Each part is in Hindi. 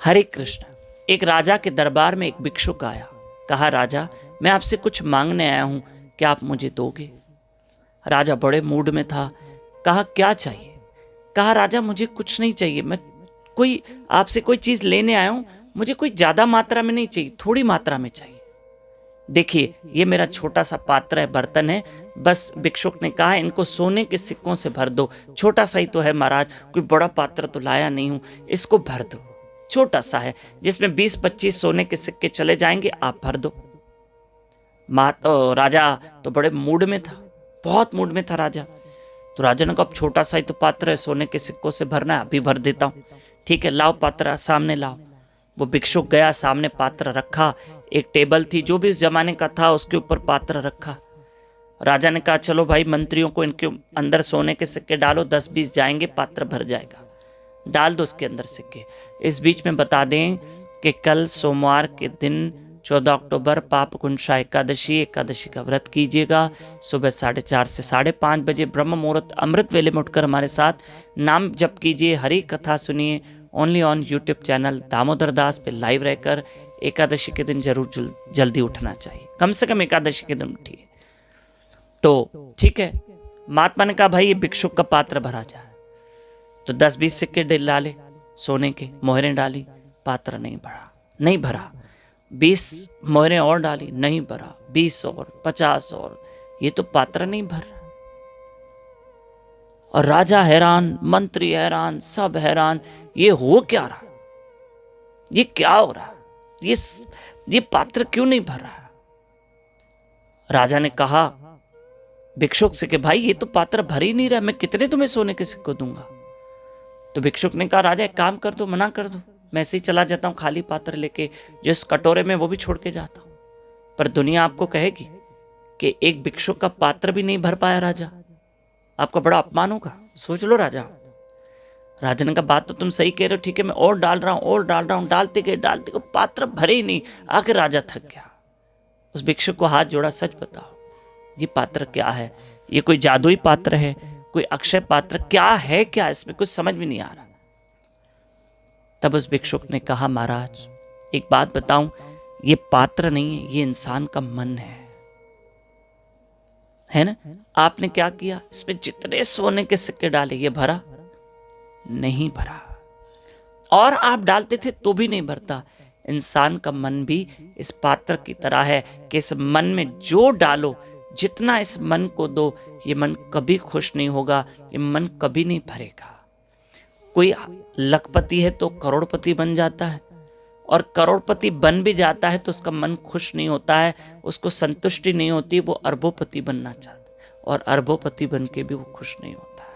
हरे कृष्ण। एक राजा के दरबार में एक भिक्षुक आया। कहा, राजा, मैं आपसे कुछ मांगने आया हूं, क्या आप मुझे दोगे? राजा बड़े मूड में था। कहा, क्या चाहिए? कहा, राजा, मुझे कुछ नहीं चाहिए, मैं कोई आपसे कोई चीज लेने आया हूं, मुझे कोई ज्यादा मात्रा में नहीं चाहिए, थोड़ी मात्रा में चाहिए। देखिए, ये मेरा छोटा सा पात्र है, बर्तन है, बस भिक्षुक ने कहा, इनको सोने के सिक्कों से भर दो। छोटा सा ही तो है महाराज, कोई बड़ा पात्र तो लाया नहीं हूं, इसको भर दो। छोटा सा है, जिसमें 20-25 सोने के सिक्के चले जाएंगे, आप भर दो। राजा तो बड़े मूड में था, बहुत मूड में था राजा। तो राजा ने कहा, अब छोटा सा ही तो पात्र है, सोने के सिक्कों से भरना है, अभी भर देता हूं। ठीक है, लाओ पात्र, सामने लाओ। वो भिक्षुक गया, सामने पात्र रखा। एक टेबल थी, जो भी उस जमाने का था, उसके ऊपर पात्र रखा। राजा ने कहा, चलो भाई, मंत्रियों को इनके अंदर सोने के सिक्के डालो, 10-20 जाएंगे, पात्र भर जाएगा। डाल दो उसके अंदर सिक्के। इस बीच में बता दें कि कल सोमवार के दिन 14 अक्टूबर पाप कुंशा एकादशी का व्रत कीजिएगा। सुबह 4:30 से 5:30 बजे ब्रह्म मुहूर्त अमृत वेले में उठकर हमारे साथ नाम जप कीजिए, हरी कथा सुनिए। Only on YouTube channel Damodar Das पे लाइव रहकर। एकादशी के दिन जरूर जल्दी उठना चाहिए, कम से कम एकादशी के दिन उठिए। तो ठीक है, महात्मा ने कहा, भाई ये भिक्षुक का पात्र भरा जाए। तो 10-20 सिक्के डाले सोने के, मोहरें डाली, पात्र नहीं भरा। 20 मोहरें और डाली, नहीं भरा। 20 और 50 और, ये तो पात्र नहीं भर रहा। और राजा हैरान, मंत्री हैरान, सब हैरान, ये हो क्या रहा, ये क्या हो रहा, ये पात्र क्यों नहीं भर रहा? राजा ने कहा भिक्षुक से कि भाई ये तो पात्र भर ही नहीं रहा, मैं कितने तुम्हें सोने के सिक्के दूंगा? तो भिक्षुक ने कहा, राजा एक काम कर दो, मना कर दो, मैं ऐसे ही चला जाता हूं खाली पात्र लेके, जिस कटोरे में वो भी छोड़ के जाता हूं। पर दुनिया आपको कहेगी कि एक भिक्षुक का पात्र भी नहीं भर पाया राजा, आपका बड़ा अपमान होगा। सोच लो राजा। राजा ने कहा, बात तो तुम सही कह रहे हो, ठीक है, मैं और डाल रहा हूं, डालते गए, पात्र भरे ही नहीं। आखिर राजा थक गया। उस भिक्षुक को हाथ जोड़ा, सच बताओ, ये पात्र क्या है? ये कोई जादुई पात्र है, कोई अक्षय पात्र, क्या है, क्या इसमें कुछ समझ में नहीं आ रहा। तब उस भिक्षुक ने कहा, महाराज एक बात बताऊं, ये पात्र नहीं है, ये इंसान का मन है ना? आपने क्या किया, इसमें जितने सोने के सिक्के डाले, ये भरा नहीं भरा, और आप डालते थे तो भी नहीं भरता। इंसान का मन भी इस पात्र की तरह है कि इस मन में जो डालो, जितना इस मन को दो, ये मन कभी खुश नहीं होगा, ये मन कभी नहीं भरेगा। कोई लखपति है तो करोड़पति बन जाता है, और करोड़पति बन भी जाता है तो उसका मन खुश नहीं होता है, उसको संतुष्टि नहीं होती, वो अरबोपति बनना चाहता है, और अरबोपति बन के भी वो खुश नहीं होता है।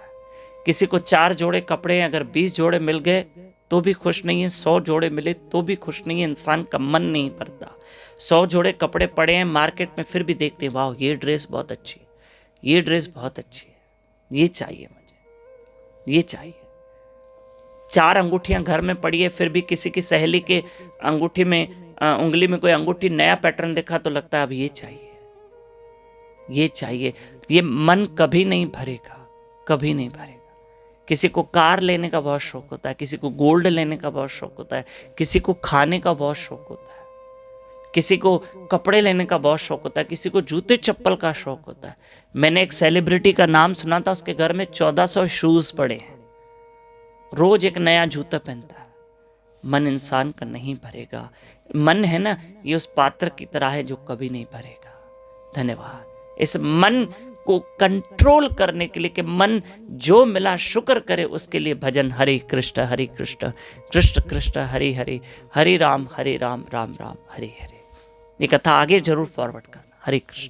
किसी को 4 जोड़े कपड़े, अगर 20 जोड़े मिल गए तो भी खुश नहीं है, 100 जोड़े मिले तो भी खुश नहीं है। इंसान का मन नहीं भरता। 100 जोड़े कपड़े पड़े हैं मार्केट में, फिर भी देखते, वाह ये ड्रेस बहुत अच्छी है, ये ड्रेस बहुत अच्छी है, ये चाहिए मुझे, ये चाहिए। 4 अंगूठियां घर में पड़ी है, फिर भी किसी की सहेली के अंगूठी में उंगली में कोई अंगूठी नया पैटर्न देखा तो लगता है अब ये चाहिए, ये चाहिए। ये मन कभी नहीं भरेगा, कभी नहीं भरेगा। किसी को कार लेने का बहुत शौक होता है, किसी को गोल्ड लेने का बहुत शौक होता है, किसी को खाने का बहुत शौक होता है, किसी को कपड़े लेने का बहुत शौक होता है, किसी को जूते चप्पल का शौक होता है। मैंने एक सेलिब्रिटी का नाम सुना था, उसके घर में 1400 शूज पड़े हैं, रोज एक नया जूता पहनता है। मन इंसान का नहीं भरेगा। मन है ना, ये उस पात्र की तरह है जो कभी नहीं भरेगा। धन्यवाद। इस मन को कंट्रोल करने के लिए कि मन जो मिला शुक्र करे, उसके लिए भजन हरे कृष्ण कृष्ण कृष्ण हरे हरे, हरे राम राम राम हरे हरे। ये कथा आगे जरूर फॉरवर्ड करना। हरे कृष्ण।